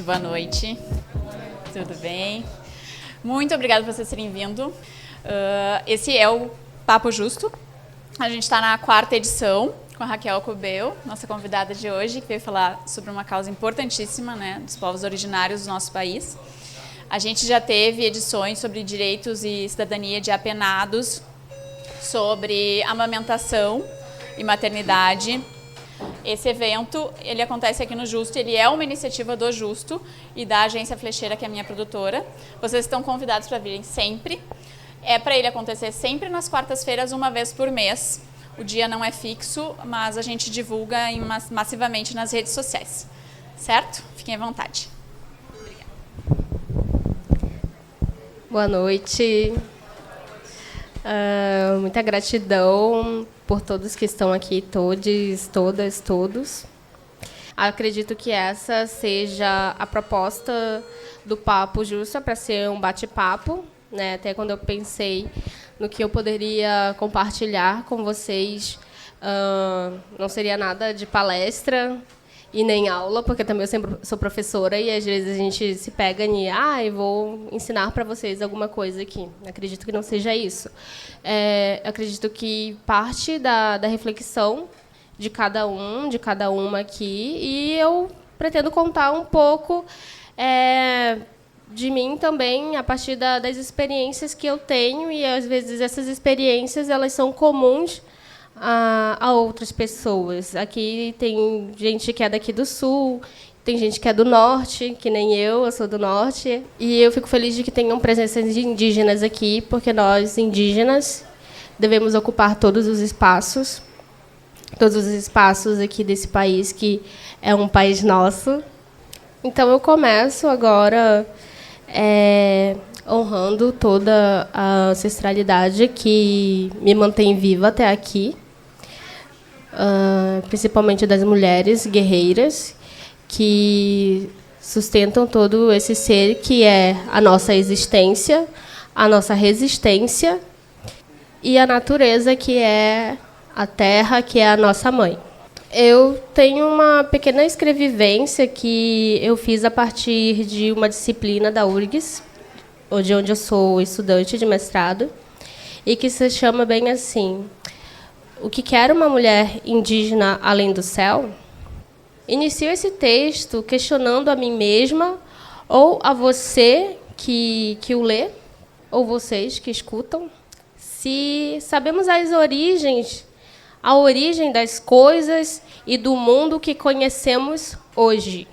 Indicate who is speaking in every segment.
Speaker 1: boa noite. Tudo bem? Muito obrigada por vocês terem vindo. Esse é o Papo Justo. A gente está na 4ª edição com a Raquel Cobel, nossa convidada de hoje, que veio falar sobre uma causa importantíssima, né, dos povos originários do nosso país. A gente já teve edições sobre direitos e cidadania de apenados, sobre amamentação e maternidade. Esse evento, ele acontece aqui no Justo, ele é uma iniciativa do Justo e da Agência Flecheira, que é a minha produtora. Vocês estão convidados para virem sempre. É para ele acontecer sempre nas quartas-feiras, uma vez por mês. O dia não é fixo, mas a gente divulga massivamente nas redes sociais. Certo? Fiquem à vontade. Obrigada.
Speaker 2: Boa noite. Muita gratidão por todos que estão aqui, todos. Acredito que essa seja a proposta do Papo Justo, para ser um bate-papo, né? Até quando eu pensei no que eu poderia compartilhar com vocês, não seria nada de palestra e nem aula, porque também eu sempre sou professora e às vezes a gente se pega e vou ensinar para vocês alguma coisa aqui. Acredito que não seja isso. Acredito que parte da reflexão de cada uma aqui, e eu pretendo contar um pouco de mim também, a partir das experiências que eu tenho, e às vezes essas experiências elas são comuns a outras pessoas. Aqui tem gente que é daqui do Sul, tem gente que é do Norte, que nem eu sou do Norte. E eu fico feliz de que tenham presenças indígenas aqui, porque nós, indígenas, devemos ocupar todos os espaços aqui desse país, que é um país nosso. Então, eu começo agora honrando toda a ancestralidade que me mantém viva até aqui, principalmente das mulheres guerreiras que sustentam todo esse ser que é a nossa existência, a nossa resistência, e a natureza, que é a terra, que é a nossa mãe. Eu tenho uma pequena escrevivência que eu fiz a partir de uma disciplina da URGS, onde eu sou estudante de mestrado, e que se chama bem assim: O que quer uma mulher indígena além do céu? Inicio esse texto questionando a mim mesma, ou a você que o lê, ou vocês que escutam, se sabemos a origem das coisas e do mundo que conhecemos hoje.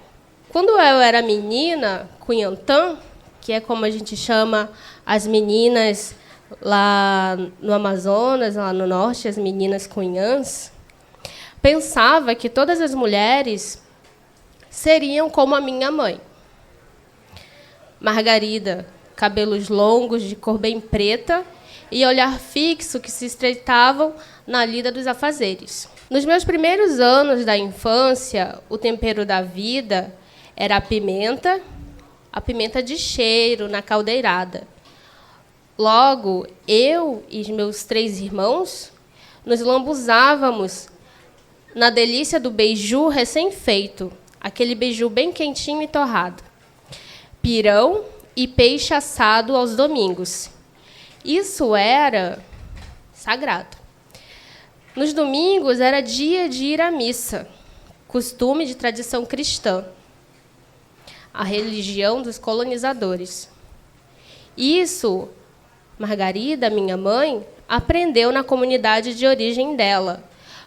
Speaker 2: Quando eu era menina, Cunhantã, que é como a gente chama as meninas lá no Amazonas, lá no Norte, as meninas cunhãs, pensava que todas as mulheres seriam como a minha mãe. Margarida, cabelos longos, de cor bem preta, e olhar fixo que se estreitavam na lida dos afazeres. Nos meus primeiros anos da infância, o tempero da vida era a pimenta de cheiro na caldeirada. Logo, eu e os meus 3 irmãos nos lambuzávamos na delícia do beiju recém-feito, aquele beiju bem quentinho e torrado, pirão e peixe assado aos domingos. Isso era sagrado. Nos domingos era dia de ir à missa, costume de tradição cristã, a religião dos colonizadores. Isso, Margarida, minha mãe, aprendeu na comunidade de origem dela,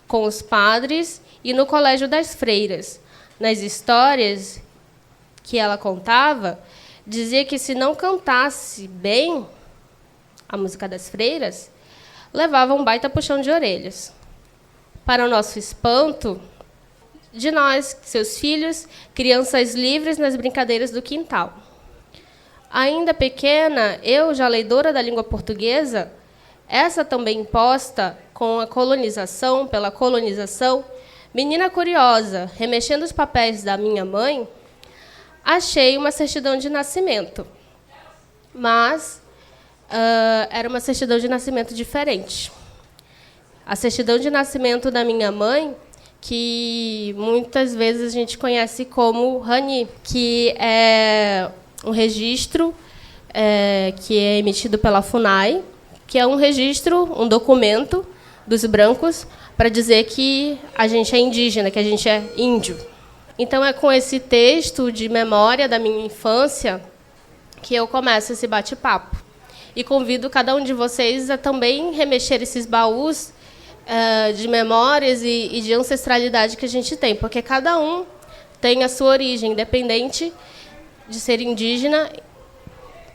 Speaker 2: com os padres e no colégio das freiras. Nas histórias que ela contava, dizia que se não cantasse bem a música das freiras, levava um baita puxão de orelhas. Para o nosso espanto, de nós, seus filhos, crianças livres nas brincadeiras do quintal. Ainda pequena, eu, já leidora da língua portuguesa, essa também imposta pela colonização, menina curiosa, remexendo os papéis da minha mãe, achei uma certidão de nascimento. Mas era uma certidão de nascimento diferente. A certidão de nascimento da minha mãe que muitas vezes a gente conhece como RANI, que é um registro que é emitido pela FUNAI, que é um registro, um documento dos brancos para dizer que a gente é indígena, que a gente é índio. Então, é com esse texto de memória da minha infância que eu começo esse bate-papo. E convido cada um de vocês a também remexer esses baús de memórias e de ancestralidade que a gente tem, porque cada um tem a sua origem, independente de ser indígena,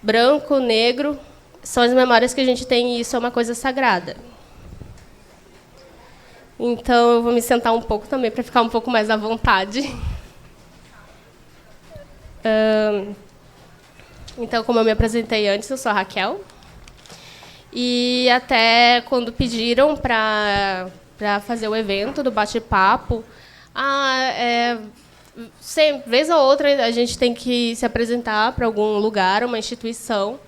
Speaker 2: branco, negro, são as memórias que a gente tem e isso é uma coisa sagrada. Então, eu vou me sentar um pouco também para ficar um pouco mais à vontade. Então, como eu me apresentei antes, eu sou a Raquel. E até quando pediram para fazer o evento do bate-papo, vez ou outra a gente tem que se apresentar para algum lugar, uma instituição.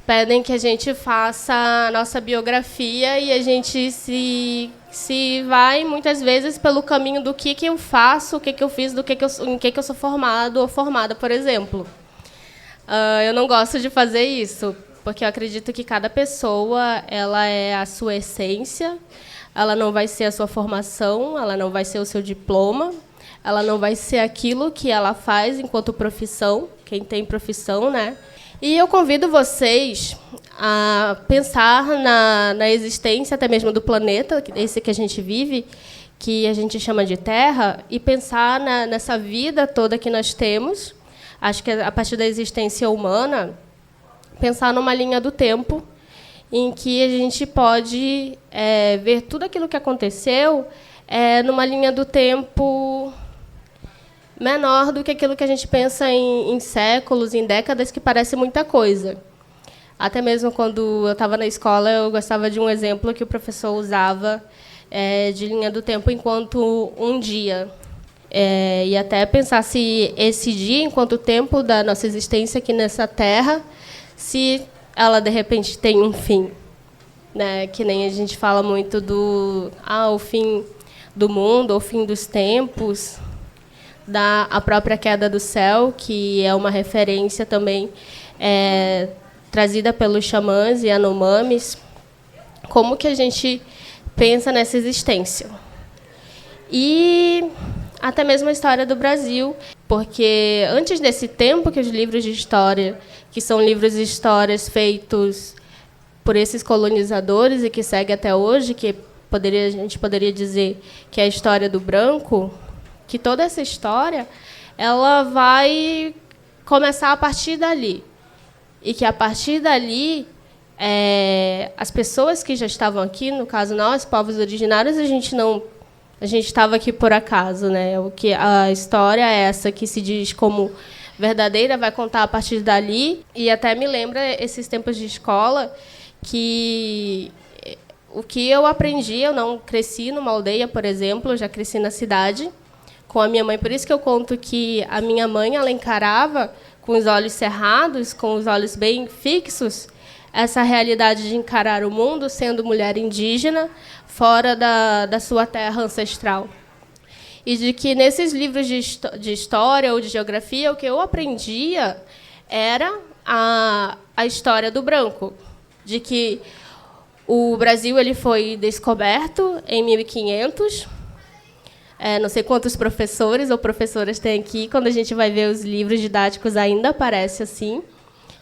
Speaker 2: Pedem que a gente faça a nossa biografia e a gente se vai, muitas vezes, pelo caminho do que eu faço, o que eu fiz, em que eu sou formado ou formada, por exemplo. Eu não gosto de fazer isso, porque eu acredito que cada pessoa ela é a sua essência, ela não vai ser a sua formação, ela não vai ser o seu diploma, ela não vai ser aquilo que ela faz enquanto profissão, quem tem profissão, né? E eu convido vocês a pensar na existência até mesmo do planeta, esse que a gente vive, que a gente chama de Terra, e pensar nessa vida toda que nós temos. Acho que a partir da existência humana, pensar numa linha do tempo em que a gente pode ver tudo aquilo que aconteceu numa linha do tempo menor do que aquilo que a gente pensa em séculos, em décadas, que parece muita coisa. Até mesmo quando eu estava na escola, eu gostava de um exemplo que o professor usava de linha do tempo enquanto um dia. E até pensar se esse dia, enquanto tempo da nossa existência aqui nessa Terra, se ela, de repente, tem um fim. Né? Que nem a gente fala muito o fim do mundo, o fim dos tempos, a própria queda do céu, que é uma referência também trazida pelos xamãs e Yanomamis. Como que a gente pensa nessa existência? E até mesmo a história do Brasil, porque antes desse tempo que os livros de história, que são livros de histórias feitos por esses colonizadores e que segue até hoje, que a gente poderia dizer que é a história do branco, que toda essa história ela vai começar a partir dali. E que, a partir dali, as pessoas que já estavam aqui, no caso nós, povos originários, a gente estava aqui por acaso. Né? A história é essa que se diz como verdadeira, vai contar a partir dali. E até me lembra esses tempos de escola que o que eu aprendi, eu não cresci numa aldeia, por exemplo, eu já cresci na cidade, com a minha mãe. Por isso que eu conto que a minha mãe ela encarava com os olhos cerrados, com os olhos bem fixos, essa realidade de encarar o mundo sendo mulher indígena, fora da sua terra ancestral. E de que, nesses livros de história ou de geografia, o que eu aprendia era a história do branco, de que o Brasil ele foi descoberto em 1500. Não sei quantos professores ou professoras tem aqui. Quando a gente vai ver os livros didáticos, ainda aparece assim.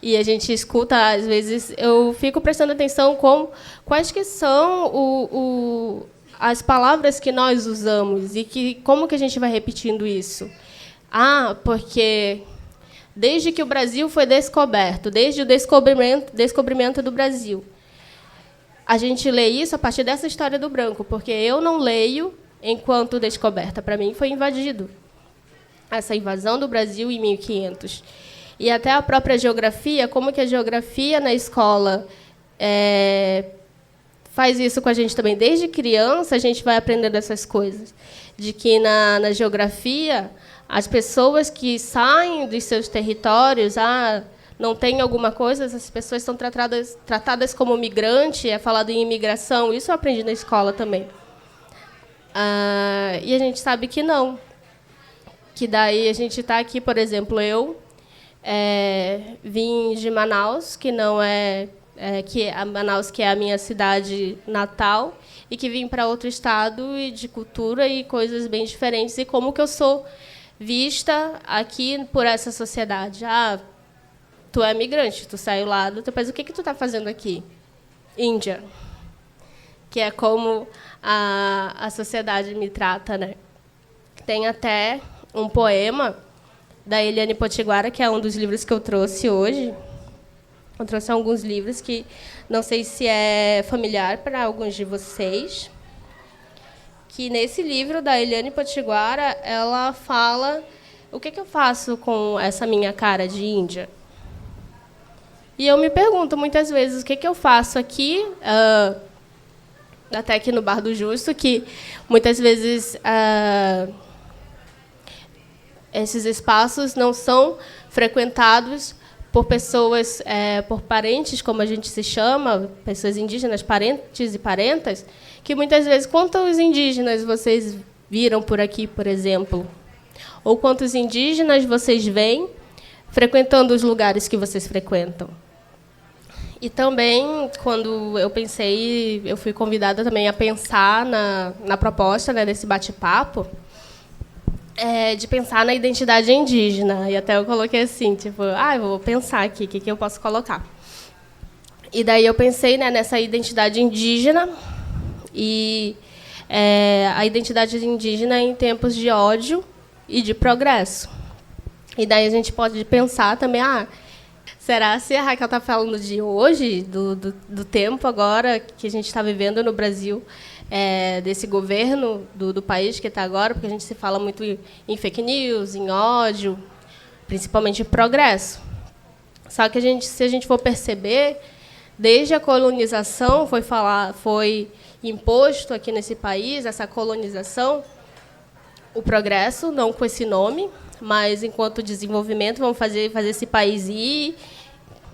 Speaker 2: E a gente escuta, às vezes, eu fico prestando atenção quais que são as palavras que nós usamos e como que a gente vai repetindo isso. Porque desde que o Brasil foi descoberto, desde o descobrimento do Brasil, a gente lê isso a partir dessa história do branco, porque eu não leio enquanto descoberta. Para mim, foi invadido. Essa invasão do Brasil em 1500. E até a própria geografia, como que a geografia na escola faz isso com a gente também. Desde criança, a gente vai aprendendo essas coisas. De que, na geografia, as pessoas que saem dos seus territórios, não tem alguma coisa, essas pessoas são tratadas como migrante, é falado em imigração. Isso eu aprendi na escola também. E a gente sabe que não. Que daí a gente está aqui, por exemplo, eu vim de Manaus, que não Manaus, que é a minha cidade natal, e que vim para outro estado e de cultura e coisas bem diferentes. E como que eu sou vista aqui por essa sociedade? Tu é migrante, tu saiu lá do teu país, o que tu está fazendo aqui? Índia. Que é como a sociedade me trata, né? Tem até um poema da Eliane Potiguara, que é um dos livros que eu trouxe hoje. Eu trouxe alguns livros que não sei se é familiar para alguns de vocês. Que nesse livro da Eliane Potiguara, ela fala o que eu faço com essa minha cara de índia. E eu me pergunto muitas vezes o que eu faço aqui, até aqui no Bar do Justo, que muitas vezes esses espaços não são frequentados por pessoas, por parentes, como a gente se chama, pessoas indígenas, parentes e parentas, que muitas vezes, quantos indígenas vocês viram por aqui, por exemplo? Ou quantos indígenas vocês veem frequentando os lugares que vocês frequentam? E também, quando eu fui convidada também a pensar na proposta, né, desse bate-papo, de pensar na identidade indígena. E até eu coloquei assim, tipo, eu vou pensar aqui, o que eu posso colocar. E daí eu pensei, né, nessa identidade indígena e a identidade indígena em tempos de ódio e de progresso. E daí a gente pode pensar também, será se a Raquel está falando de hoje, do tempo agora que a gente está vivendo no Brasil, desse governo do país que está agora, porque a gente se fala muito em fake news, em ódio, principalmente em progresso. Só que se a gente for perceber, desde a colonização foi imposto aqui nesse país, essa colonização, o progresso, não com esse nome, mas enquanto desenvolvimento, vamos fazer esse país ir.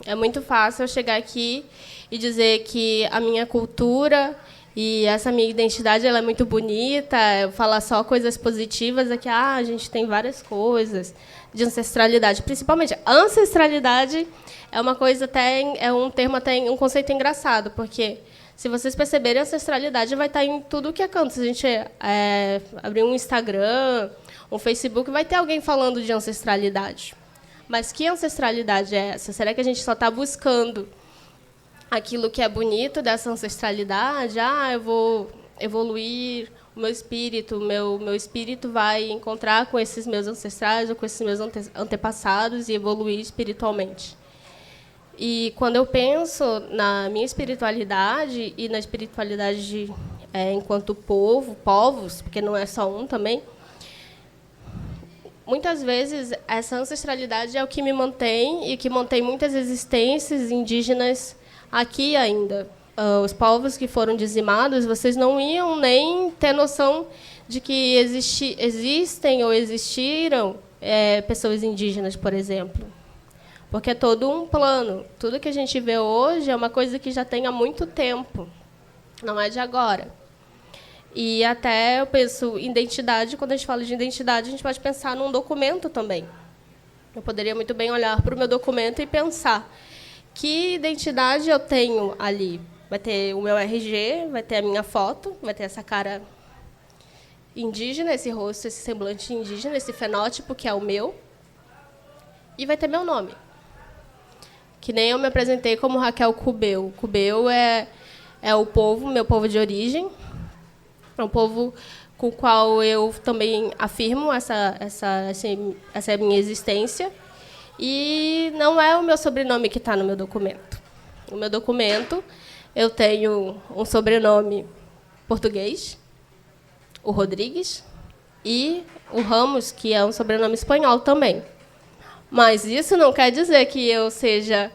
Speaker 2: É muito fácil eu chegar aqui e dizer que a minha cultura e essa minha identidade ela é muito bonita, eu falar só coisas positivas, que a gente tem várias coisas de ancestralidade. Principalmente, ancestralidade é uma coisa um termo, um conceito engraçado, porque, se vocês perceberem, a ancestralidade vai estar em tudo que é canto. Se a gente abrir um Instagram, um Facebook, vai ter alguém falando de ancestralidade. Mas que ancestralidade é essa? Será que a gente só está buscando aquilo que é bonito dessa ancestralidade? Eu vou evoluir o meu espírito, meu espírito vai encontrar com esses meus ancestrais ou com esses meus antepassados e evoluir espiritualmente. E quando eu penso na minha espiritualidade e na espiritualidade enquanto povos, porque não é só um também, muitas vezes essa ancestralidade é o que me mantém e que mantém muitas existências indígenas aqui ainda. Os povos que foram dizimados, vocês não iam nem ter noção de que existem ou existiram pessoas indígenas, por exemplo. Porque é todo um plano. Tudo que a gente vê hoje é uma coisa que já tem há muito tempo, não é de agora. E até eu penso identidade, quando a gente fala de identidade, a gente pode pensar num documento também. Eu poderia muito bem olhar para o meu documento e pensar que identidade eu tenho ali. Vai ter o meu RG, vai ter a minha foto, vai ter essa cara indígena, esse rosto, esse semblante indígena, esse fenótipo que é o meu, e vai ter meu nome. Que nem eu me apresentei como Raquel Cubeu. Cubeu é o povo, meu povo de origem. É um povo com o qual eu também afirmo essa é a minha existência. E não é o meu sobrenome que está no meu documento. No meu documento, eu tenho um sobrenome português, o Rodrigues, e o Ramos, que é um sobrenome espanhol também. Mas isso não quer dizer que eu seja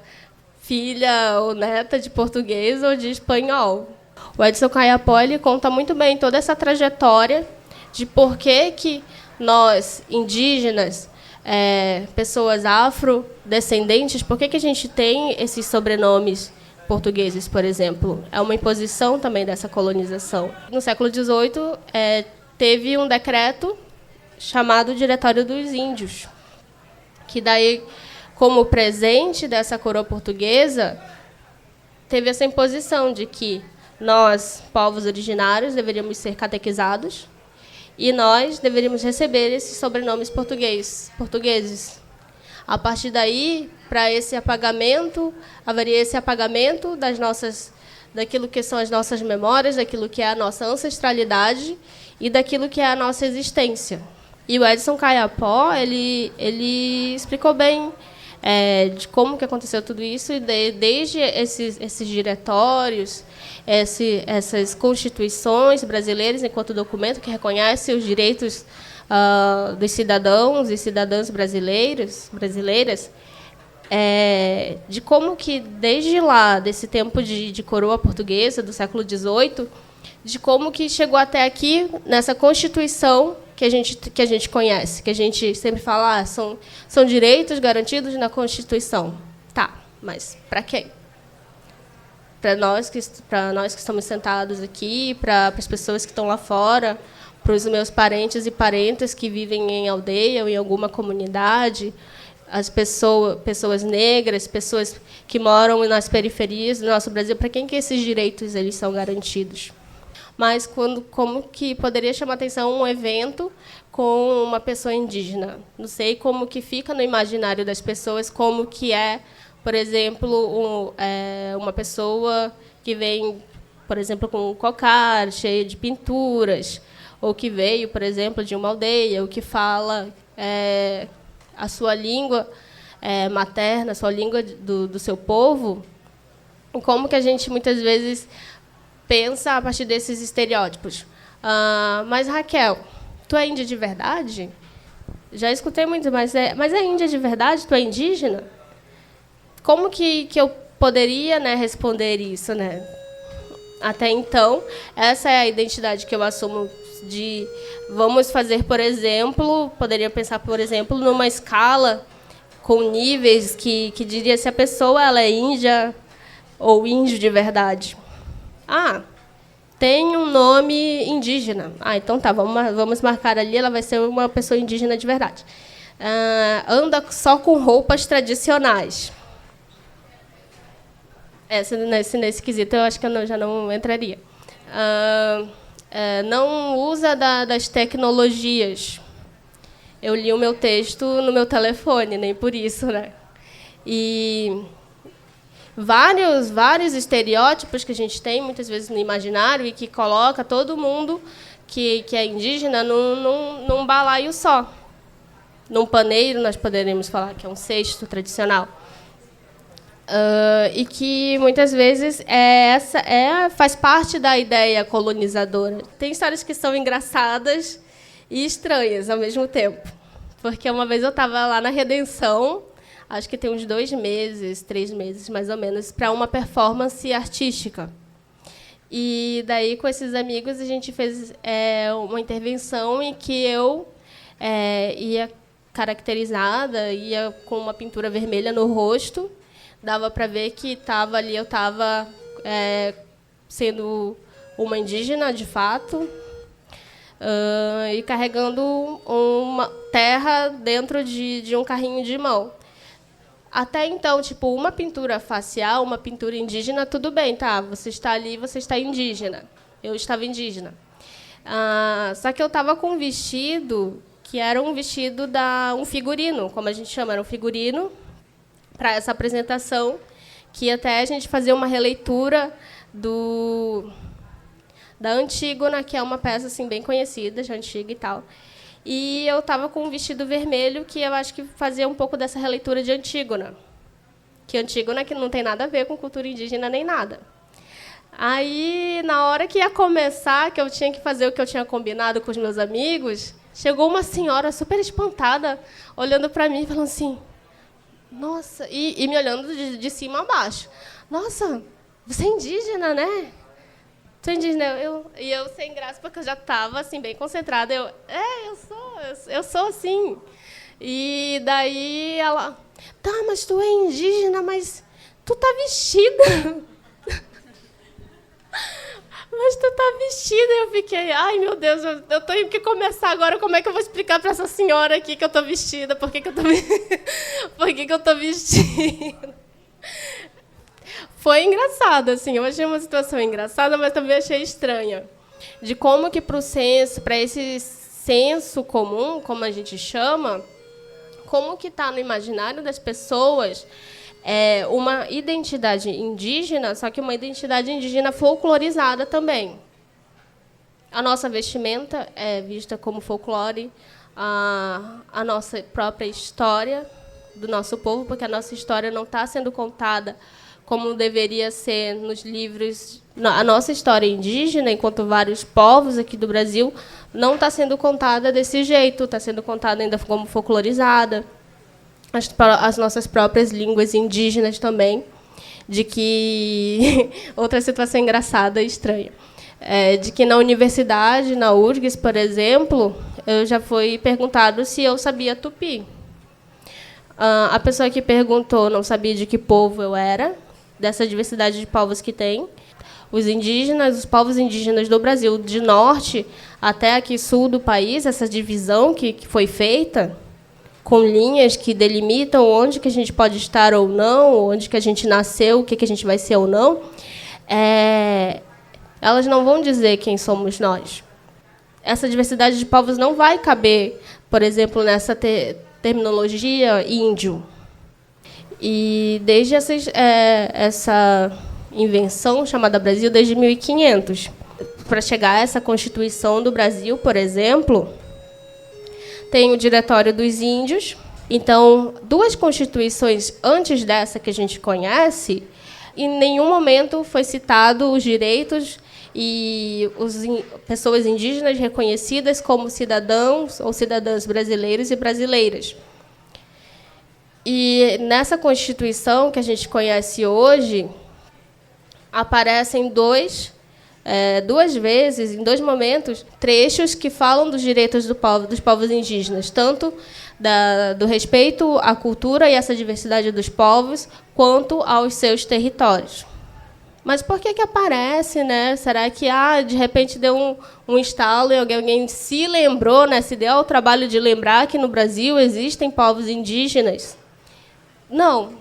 Speaker 2: filha ou neta de português ou de espanhol. O Edson Caiapó conta muito bem toda essa trajetória de por que nós, indígenas, pessoas afrodescendentes, por que a gente tem esses sobrenomes portugueses, por exemplo. É uma imposição também dessa colonização. No século XVIII, teve um decreto chamado Diretório dos Índios, que daí, como presente dessa coroa portuguesa, teve essa imposição de que nós, povos originários, deveríamos ser catequizados e nós deveríamos receber esses sobrenomes portugueses. A partir daí, para esse apagamento, haveria esse apagamento daquilo que são as nossas memórias, daquilo que é a nossa ancestralidade e daquilo que é a nossa existência. E o Edson Caiapó, ele explicou bem de como que aconteceu tudo isso, e desde esses diretórios, essas constituições brasileiras, enquanto documento que reconhece os direitos dos cidadãos e cidadãs brasileiras, de como que, desde lá, desse tempo de coroa portuguesa, do século XVIII, de como que chegou até aqui, nessa Constituição que a gente conhece, que a gente sempre fala, são direitos garantidos na Constituição. Tá, mas para quem? Para nós que estamos sentados aqui, para as pessoas que estão lá fora, para os meus parentes e parentas que vivem em aldeia ou em alguma comunidade, as pessoas negras, pessoas que moram nas periferias do nosso Brasil, para quem que esses direitos eles são garantidos? Mas como que poderia chamar atenção um evento com uma pessoa indígena? Não sei como que fica no imaginário das pessoas, como que é, por exemplo, uma pessoa que vem, por exemplo, com um cocar cheio de pinturas, ou que veio, por exemplo, de uma aldeia, ou que fala a sua língua materna, a sua língua do seu povo, como que a gente, muitas vezes, pensa a partir desses estereótipos. Mas, Raquel, tu é índia de verdade? Já escutei muito, mas é índia de verdade? Tu é indígena? Como que eu poderia, né, responder isso, né? Até então, essa é a identidade que eu assumo de... Vamos fazer, por exemplo, poderia pensar, por exemplo, numa escala com níveis que diria se a pessoa ela é índia ou índio de verdade. Tem um nome indígena. Então tá, vamos marcar ali, ela vai ser uma pessoa indígena de verdade. Anda só com roupas tradicionais. Nesse quesito eu acho que eu já não entraria. Não usa das tecnologias. Eu li o meu texto no meu telefone, nem por isso, né? E vários estereótipos que a gente tem, muitas vezes, no imaginário, e que coloca todo mundo que é indígena num balaio só. Num paneiro, nós poderíamos falar que é um cesto tradicional. E que, muitas vezes, faz parte da ideia colonizadora. Tem histórias que são engraçadas e estranhas, ao mesmo tempo. Porque uma vez eu estava lá na Redenção, acho que tem uns 2 meses, 3 meses, mais ou menos, para uma performance artística. E daí, com esses amigos, a gente fez uma intervenção em que eu ia caracterizada, ia com uma pintura vermelha no rosto. Dava para ver que eu estava sendo uma indígena, de fato, e carregando uma terra dentro de um carrinho de mão. Até então, uma pintura facial, uma pintura indígena, tudo bem, tá? Você está ali, você está indígena. Eu estava indígena. Só que eu estava com um vestido que era um vestido um figurino, como a gente chama, era um figurino para essa apresentação, que até a gente fazia uma releitura da Antígona, que é uma peça assim, bem conhecida, já antiga e tal. E eu estava com um vestido vermelho que eu acho que fazia um pouco dessa releitura de Antígona. Que Antígona que não tem nada a ver com cultura indígena nem nada. Aí, na hora que ia começar, que eu tinha que fazer o que eu tinha combinado com os meus amigos, chegou uma senhora super espantada, olhando para mim e falando assim, nossa, e me olhando de cima a baixo. Nossa, você é indígena, né? Sou indígena. E eu sem graça, porque eu já estava assim, bem concentrada. Eu sou assim. E daí ela, tá, mas tu é indígena, mas tu tá vestida. mas tu tá vestida. E eu fiquei, ai, meu Deus, eu tenho que começar agora. Como é que eu vou explicar para essa senhora aqui que eu tô vestida? Por que que eu tô vestida? Foi engraçado, assim. Eu achei uma situação engraçada, mas também achei estranha. De como que para esse senso comum, como a gente chama, como que está no imaginário das pessoas uma identidade indígena, só que uma identidade indígena folclorizada também. A nossa vestimenta é vista como folclore, a nossa própria história do nosso povo, porque a nossa história não está sendo contada como deveria ser nos livros. A nossa história indígena, enquanto vários povos aqui do Brasil, não está sendo contada desse jeito, está sendo contada ainda como folclorizada. As nossas próprias línguas indígenas também, de que outra situação engraçada e estranha, de que na universidade, na URGS, por exemplo, eu já fui perguntado se eu sabia tupi. A pessoa que perguntou não sabia de que povo eu era, dessa diversidade de povos que tem. Os povos indígenas do Brasil, de norte até aqui sul do país, essa divisão que foi feita, com linhas que delimitam onde que a gente pode estar ou não, onde que a gente nasceu, o que a gente vai ser ou não, elas não vão dizer quem somos nós. Essa diversidade de povos não vai caber, por exemplo, nessa terminologia índio. E desde essa invenção chamada Brasil, desde 1500, para chegar a essa Constituição do Brasil, por exemplo, tem o Diretório dos Índios. Então, 2 constituições antes dessa que a gente conhece, em nenhum momento foi citado os direitos e pessoas indígenas reconhecidas como cidadãos ou cidadãs brasileiros e brasileiras. E nessa Constituição que a gente conhece hoje, aparecem duas vezes, em 2 momentos, trechos que falam dos direitos dos povos indígenas, tanto do respeito à cultura e essa diversidade dos povos, quanto aos seus territórios. Mas por que aparece, né? Será que de repente deu um estalo e alguém se lembrou, né? Se deu ao trabalho de lembrar que no Brasil existem povos indígenas? Não.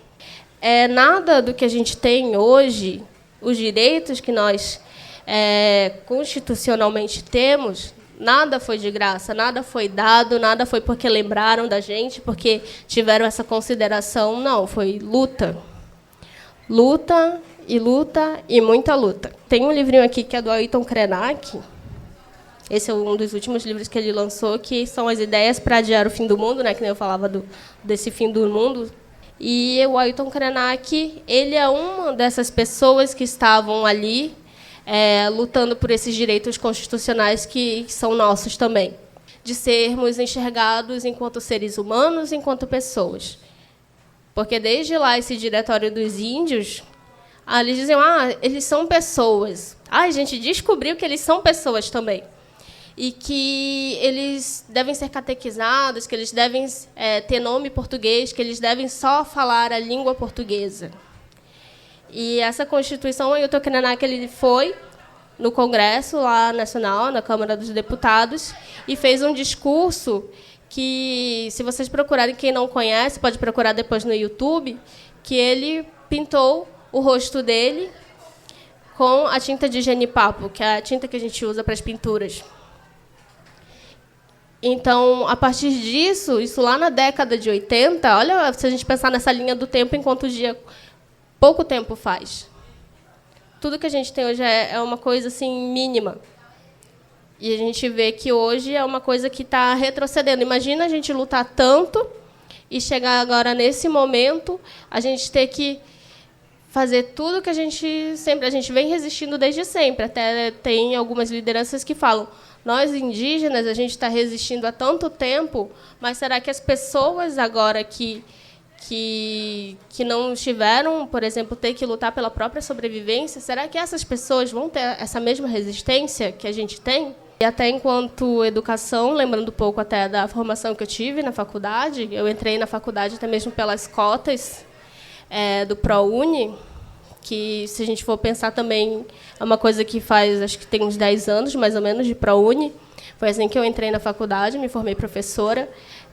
Speaker 2: Nada do que a gente tem hoje, os direitos que nós constitucionalmente temos, nada foi de graça, nada foi dado, nada foi porque lembraram da gente, porque tiveram essa consideração. Não, foi luta. Luta e luta e muita luta. Tem um livrinho aqui que é do Ailton Krenak. Esse é um dos últimos livros que ele lançou, que são as ideias para adiar o fim do mundo, né, que nem eu falava desse fim do mundo. E o Ailton Krenak, ele é uma dessas pessoas que estavam ali lutando por esses direitos constitucionais que são nossos também, de sermos enxergados enquanto seres humanos, enquanto pessoas. Porque desde lá, esse Diretório dos Índios, eles diziam, eles são pessoas. A gente descobriu que eles são pessoas também. E que eles devem ser catequizados, que eles devem ter nome português, que eles devem só falar a língua portuguesa. E essa Constituição, o Ailton Krenak, ele foi no Congresso lá nacional, na Câmara dos Deputados, e fez um discurso que, se vocês procurarem, quem não conhece, pode procurar depois no YouTube, que ele pintou o rosto dele com a tinta de genipapo, que é a tinta que a gente usa para as pinturas. Então, a partir disso, isso lá na década de 80, olha, se a gente pensar nessa linha do tempo, enquanto o dia pouco tempo faz. Tudo que a gente tem hoje é uma coisa assim mínima. E a gente vê que hoje é uma coisa que está retrocedendo. Imagina a gente lutar tanto e chegar agora nesse momento, a gente ter que fazer tudo que a gente vem resistindo desde sempre. Até tem algumas lideranças que falam: nós indígenas, a gente está resistindo há tanto tempo, mas será que as pessoas agora que não tiveram, por exemplo, ter que lutar pela própria sobrevivência, será que essas pessoas vão ter essa mesma resistência que a gente tem? E até enquanto educação, lembrando um pouco até da formação que eu tive na faculdade, eu entrei na faculdade até mesmo pelas cotas do ProUni, que, se a gente for pensar também, é uma coisa que faz, acho que tem uns 10 anos, mais ou menos, de ProUni. Foi assim que eu entrei na faculdade, me formei professora.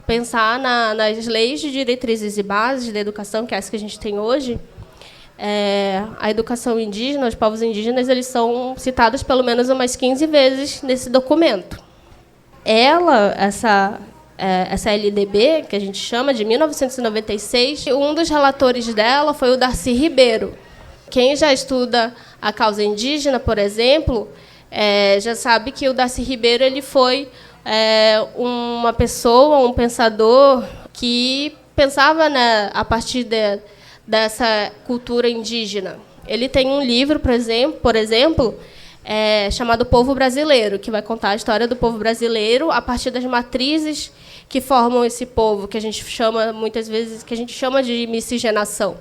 Speaker 2: Pensar nas leis de diretrizes e bases da educação, que é essa que a gente tem hoje. A educação indígena, os povos indígenas, eles são citados pelo menos umas 15 vezes nesse documento. Essa LDB, que a gente chama, de 1996, um dos relatores dela foi o Darcy Ribeiro. Quem já estuda a causa indígena, por exemplo, já sabe que o Darcy Ribeiro ele foi uma pessoa, um pensador que pensava, né, a partir dessa cultura indígena. Ele tem um livro, por exemplo, chamado Povo Brasileiro, que vai contar a história do povo brasileiro a partir das matrizes que formam esse povo, que a gente chama, muitas vezes, de miscigenação,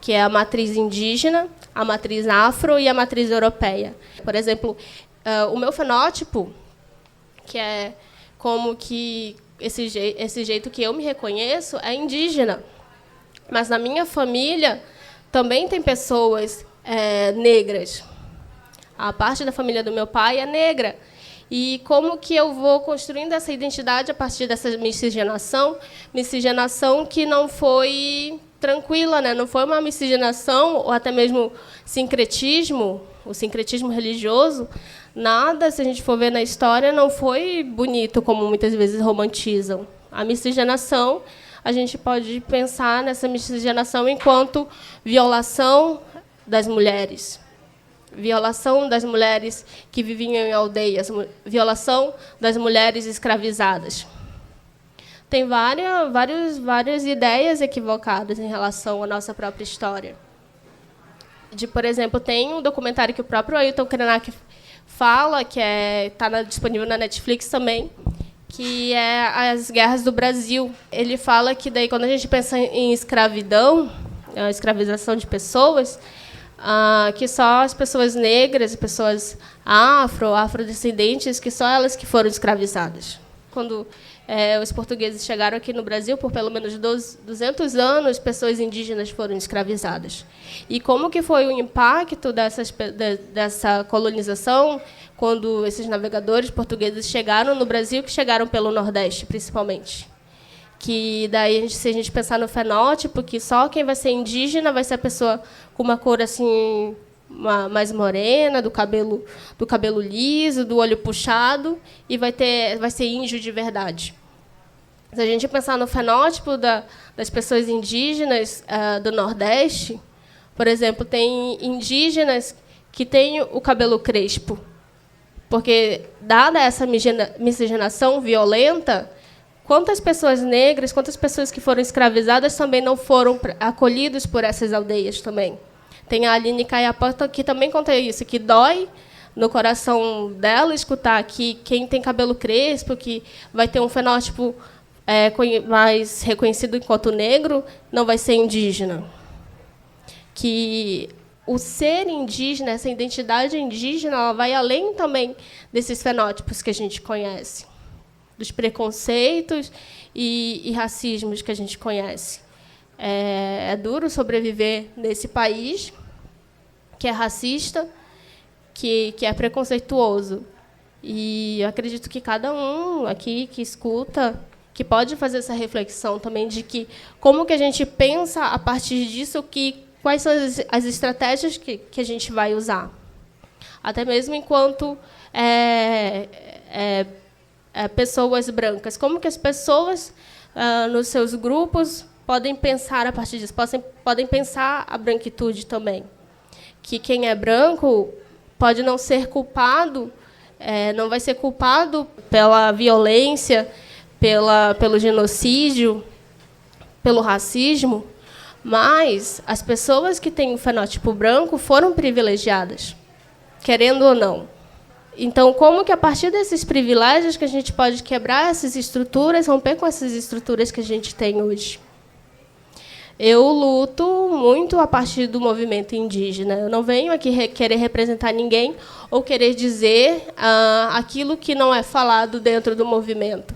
Speaker 2: que é a matriz indígena, a matriz afro e a matriz europeia. Por exemplo, o meu fenótipo, que é como que esse jeito que eu me reconheço, é indígena. Mas na minha família também tem pessoas negras. A parte da família do meu pai é negra. E como que eu vou construindo essa identidade a partir dessa miscigenação que não foi tranquila, né? Não foi uma miscigenação, ou até mesmo sincretismo, o sincretismo religioso. Nada, se a gente for ver na história, não foi bonito, como muitas vezes romantizam. A miscigenação, a gente pode pensar nessa miscigenação enquanto violação das mulheres. Violação das mulheres que viviam em aldeias, violação das mulheres escravizadas. Tem várias ideias equivocadas em relação à nossa própria história. Por exemplo, tem um documentário que o próprio Ailton Krenak fala, que está disponível na Netflix também, que é As Guerras do Brasil. Ele fala que, daí, quando a gente pensa em escravidão, a escravização de pessoas, que só as pessoas negras, pessoas afrodescendentes, que só elas que foram escravizadas. Quando os portugueses chegaram aqui no Brasil, por pelo menos 200 anos, pessoas indígenas foram escravizadas. E como que foi o impacto dessa colonização quando esses navegadores portugueses chegaram no Brasil, que chegaram pelo Nordeste, principalmente? Que daí, se a gente pensar no fenótipo, que só quem vai ser indígena vai ser a pessoa com uma cor assim mais morena, do cabelo liso, do olho puxado, e vai ser índio de verdade. Se a gente pensar no fenótipo das pessoas indígenas do Nordeste, por exemplo, tem indígenas que têm o cabelo crespo, porque, dada essa miscigenação violenta, quantas pessoas negras, quantas pessoas que foram escravizadas também não foram acolhidas por essas aldeias também. Tem a Aline Caiapota, que também conta isso, que dói no coração dela escutar que quem tem cabelo crespo, que vai ter um fenótipo mais reconhecido enquanto negro, não vai ser indígena. Que o ser indígena, essa identidade indígena, ela vai além também desses fenótipos que a gente conhece, dos preconceitos e racismos que a gente conhece. É duro sobreviver nesse país que é racista, que é preconceituoso. E eu acredito que cada um aqui que escuta, que pode fazer essa reflexão também de que como que a gente pensa a partir disso, quais são as estratégias que a gente vai usar. Até mesmo enquanto pessoas brancas. Como que as pessoas, nos seus grupos, podem pensar a partir disso, podem pensar a branquitude também. Que quem é branco pode não ser culpado, não vai ser culpado pela violência, pelo genocídio, pelo racismo, mas as pessoas que têm o fenótipo branco foram privilegiadas, querendo ou não. Então, como que, a partir desses privilégios, que a gente pode quebrar essas estruturas, romper com essas estruturas que a gente tem hoje? Eu luto muito a partir do movimento indígena. Eu não venho aqui querer representar ninguém ou querer dizer aquilo que não é falado dentro do movimento.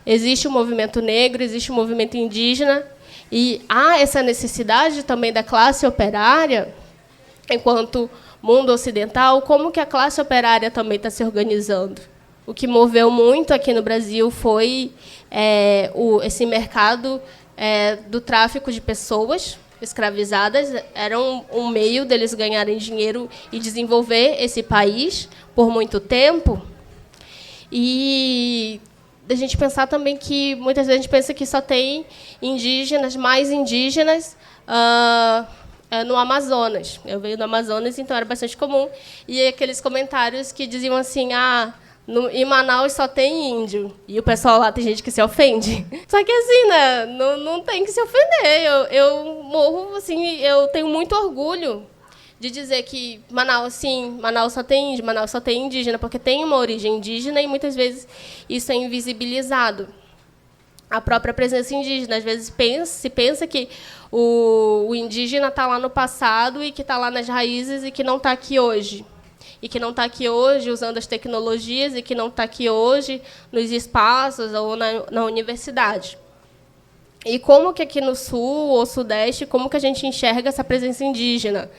Speaker 2: Existe o movimento negro, existe o movimento indígena, e há essa necessidade também da classe operária enquanto mundo ocidental, como que a classe operária também está se organizando. O que moveu muito aqui no Brasil foi esse mercado do tráfico de pessoas escravizadas. Era um meio deles ganharem dinheiro e desenvolver esse país por muito tempo. E a gente pensar também que muitas vezes a gente pensa que só tem indígenas, mais indígenas, no Amazonas. Eu venho do Amazonas, então era bastante comum. E aqueles comentários que diziam assim, em Manaus só tem índio. E o pessoal lá tem gente que se ofende. Só que assim, né, não tem que se ofender. Eu morro, assim, eu tenho muito orgulho de dizer que Manaus, sim, Manaus só tem índio, Manaus só tem indígena, porque tem uma origem indígena e muitas vezes isso é invisibilizado. A própria presença indígena. Às vezes se pensa que o indígena está lá no passado e que está lá nas raízes e que não está aqui hoje. E que não está aqui hoje usando as tecnologias e que não está aqui hoje nos espaços ou na universidade. E como que aqui no Sul ou Sudeste, como que a gente enxerga essa presença indígena?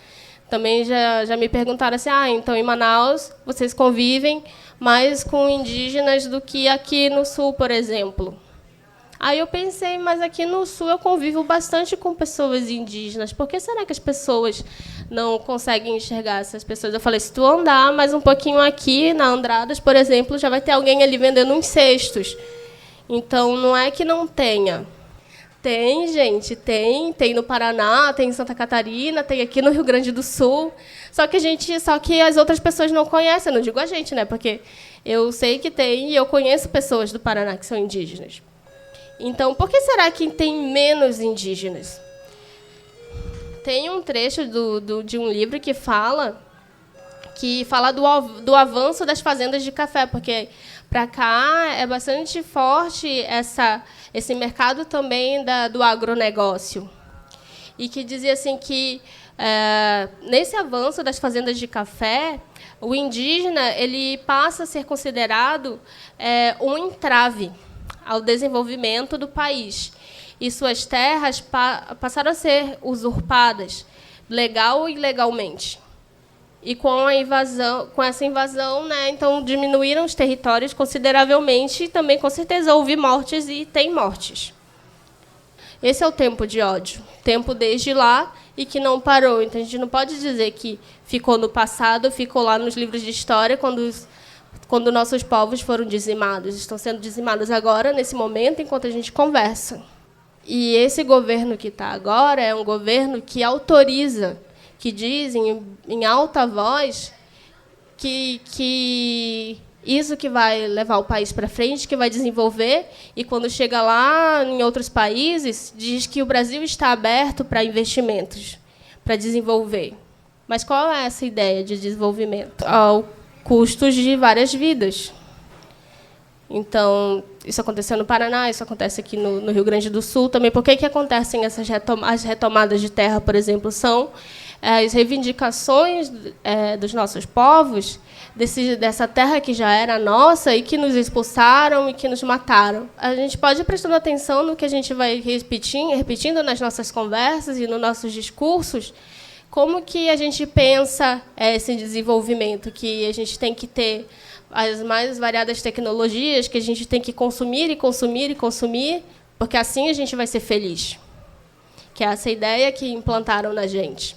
Speaker 2: Também já me perguntaram assim, então em Manaus vocês convivem mais com indígenas do que aqui no Sul, por exemplo. Aí eu pensei, mas aqui no Sul eu convivo bastante com pessoas indígenas. Por que será que as pessoas não conseguem enxergar essas pessoas? Eu falei, se tu andar mais um pouquinho aqui, na Andradas, por exemplo, já vai ter alguém ali vendendo uns cestos. Então, não é que não tenha. Tem, gente, tem no Paraná, tem em Santa Catarina, tem aqui no Rio Grande do Sul. Só que as outras pessoas não conhecem, eu não digo a gente, né? Porque eu sei que tem e eu conheço pessoas do Paraná que são indígenas. Então, por que será que tem menos indígenas? Tem um trecho de um livro que fala do avanço das fazendas de café, porque para cá é bastante forte esse mercado também do agronegócio. E que dizia assim que, nesse avanço das fazendas de café, o indígena ele passa a ser considerado um entrave ao desenvolvimento do país. E suas terras passaram a ser usurpadas, legal e ilegalmente. E com essa invasão, né, então diminuíram os territórios consideravelmente e também, com certeza, houve mortes e tem mortes. Esse é o tempo de ódio, tempo desde lá e que não parou. Então, a gente não pode dizer que ficou no passado, ficou lá nos livros de história, quando nossos povos foram dizimados. Estão sendo dizimados agora, nesse momento, enquanto a gente conversa. E esse governo que está agora é um governo que autoriza, que diz em alta voz que isso que vai levar o país para frente, que vai desenvolver, e quando chega lá em outros países, diz que o Brasil está aberto para investimentos, para desenvolver. Mas qual é essa ideia de desenvolvimento? Ao custos de várias vidas. Então, isso aconteceu no Paraná, isso acontece aqui no Rio Grande do Sul também. Por que acontecem as retomadas de terra, por exemplo? São as reivindicações dos nossos povos, dessa terra que já era nossa e que nos expulsaram e que nos mataram. A gente pode ir prestando atenção no que a gente vai repetindo nas nossas conversas e nos nossos discursos, como que a gente pensa esse desenvolvimento, que a gente tem que ter as mais variadas tecnologias, que a gente tem que consumir e consumir e consumir, porque assim a gente vai ser feliz. Que é essa ideia que implantaram na gente.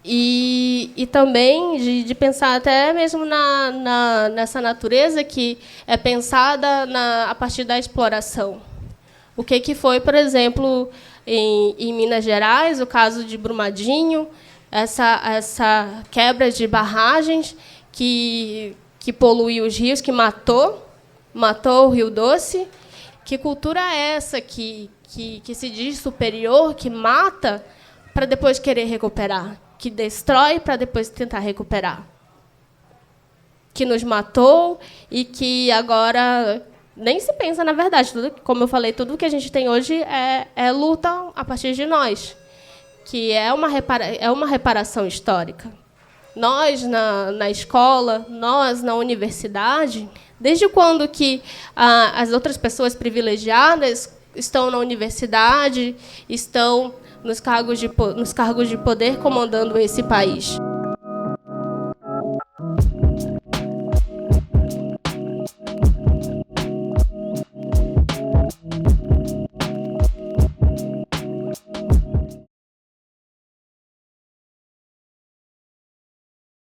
Speaker 2: E também de pensar até mesmo nessa natureza que é pensada a partir da exploração. O que foi, por exemplo, em Minas Gerais, o caso de Brumadinho, essa quebra de barragens que poluiu os rios, que matou o Rio Doce. Que cultura é essa que se diz superior, que mata para depois querer recuperar, que destrói para depois tentar recuperar, que nos matou e que agora nem se pensa, na verdade, como eu falei, tudo que a gente tem hoje é luta a partir de nós, que é uma reparação histórica. Nós, na escola, nós, na universidade, desde quando que as outras pessoas privilegiadas estão na universidade, estão nos cargos de poder comandando esse país.